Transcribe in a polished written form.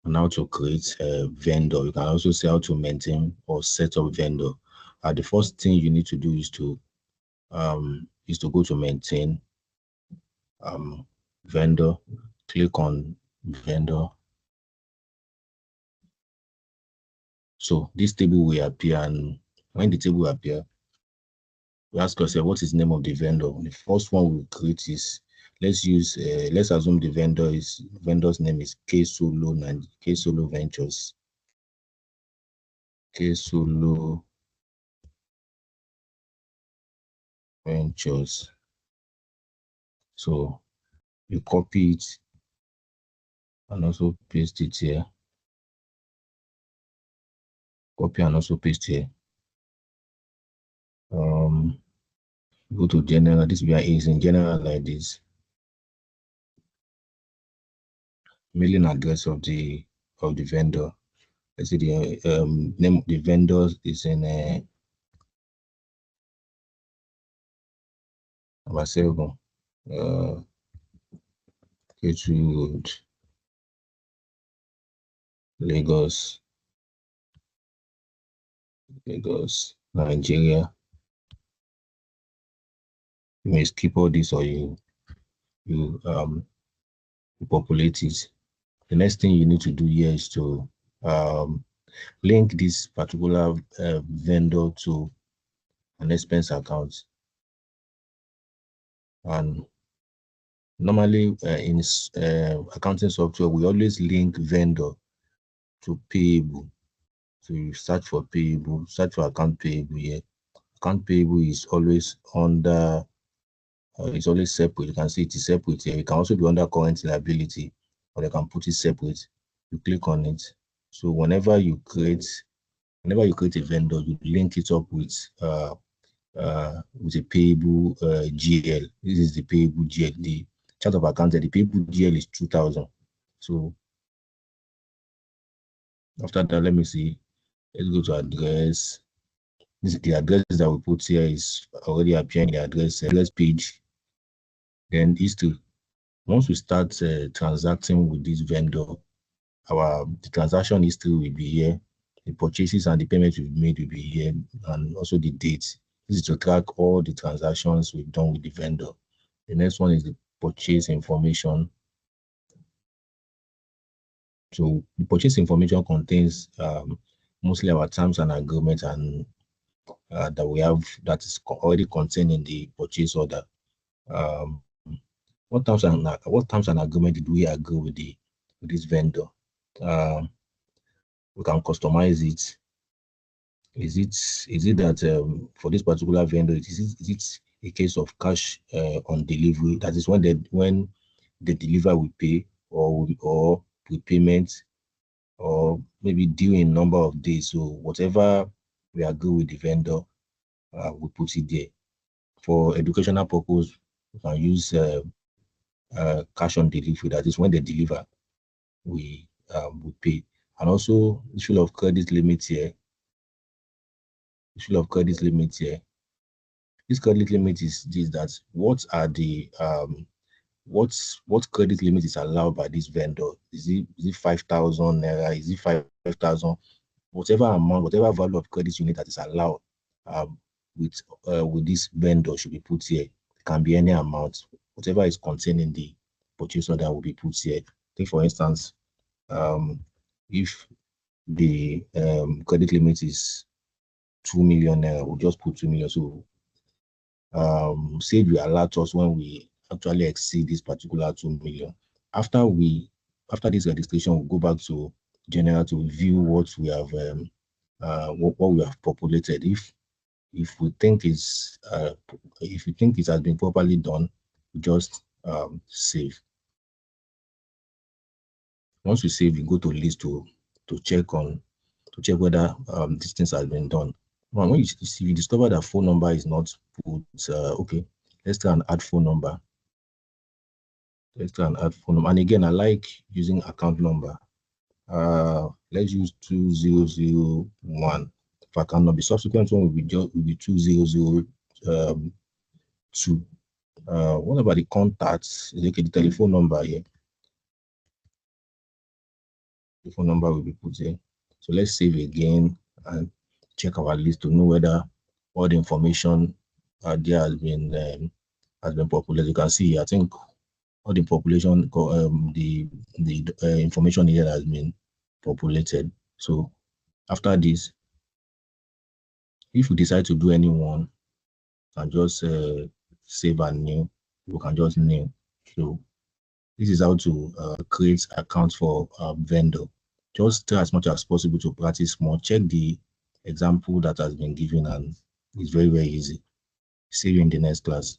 and how to create a vendor. You can also see how to maintain or set up vendor. The first thing you need to do is to go to maintain vendor, click on vendor. So this table will appear, and when the table appear, we ask yourself, what is the name of the vendor? The first one we create is, let's assume the vendor's name is K Solo Ventures. K Solo Ventures. So you copy it and also paste it here. Copy and also paste here. Go to general. This is in general like this. Mailing address of the vendor. Let's see, the name of the vendor is in number 7. K2 Road, Lagos, Nigeria. You may skip all this, or you populate it. The next thing you need to do here is to link this particular vendor to an expense account. And normally in accounting software, we always link vendor to payable. So you search for payable, search for account payable here. Account payable is always under, it's always separate. You can see it is separate here. It can also be under current liability, or you can put it separate. You click on it. So whenever you create a vendor, you link it up with a payable GL. This is the payable GL. The chart of account, the payable GL is 2000. So after that, let me see. Let's go to address. The address that we put here is already appearing in the address page. Then once we start transacting with this vendor, the transaction history will be here. The purchases and the payments we've made will be here, and also the dates. This is to track all the transactions we've done with the vendor. The next one is the purchase information. So the purchase information contains mostly our terms and agreement, and that is already contained in the purchase order. What terms and agreement did we agree with this vendor? We can customize it. Is it that for this particular vendor, is it a case of cash on delivery? That is when they deliver, we pay, or prepayment, or maybe due in number of days. So whatever we agree with the vendor, we put it there. For educational purpose, we can use cash on delivery. That is when they deliver, we pay. And also issue of credit limit here. This credit limit is this: that what are the what credit limit is allowed by this vendor? Is it 5,000 naira? Is it 5,000? Whatever amount, whatever value of credit unit that is allowed with this vendor should be put here. It can be any amount. Whatever is contained in the purchase order will be put here. Take for instance, if the credit limit is 2 million naira, we'll just put 2 million. So Sage will alert us when we actually exceed this particular 2 million. After this registration, we'll go back to general to view what we have what we have populated. If we think it has been properly done, we just save. Once we save, we go to list to check whether these things have been done. When you discover that phone number is not put, okay, let's try and add phone number. And again, I like using account number. Let's use 2001 for account number. The subsequent one will be 2002. What about the contacts? Okay, the telephone number here. the phone number will be put here. So let's save again and check our list to know whether all the information there has been populated. You can see, I think all the population, the information here has been populated. So after this, if we decide to do any one, and just save and new, we can just new. So this is how to create accounts for vendor. Just try as much as possible to practice more. Check the example that has been given, and it's very, very easy. See you in the next class.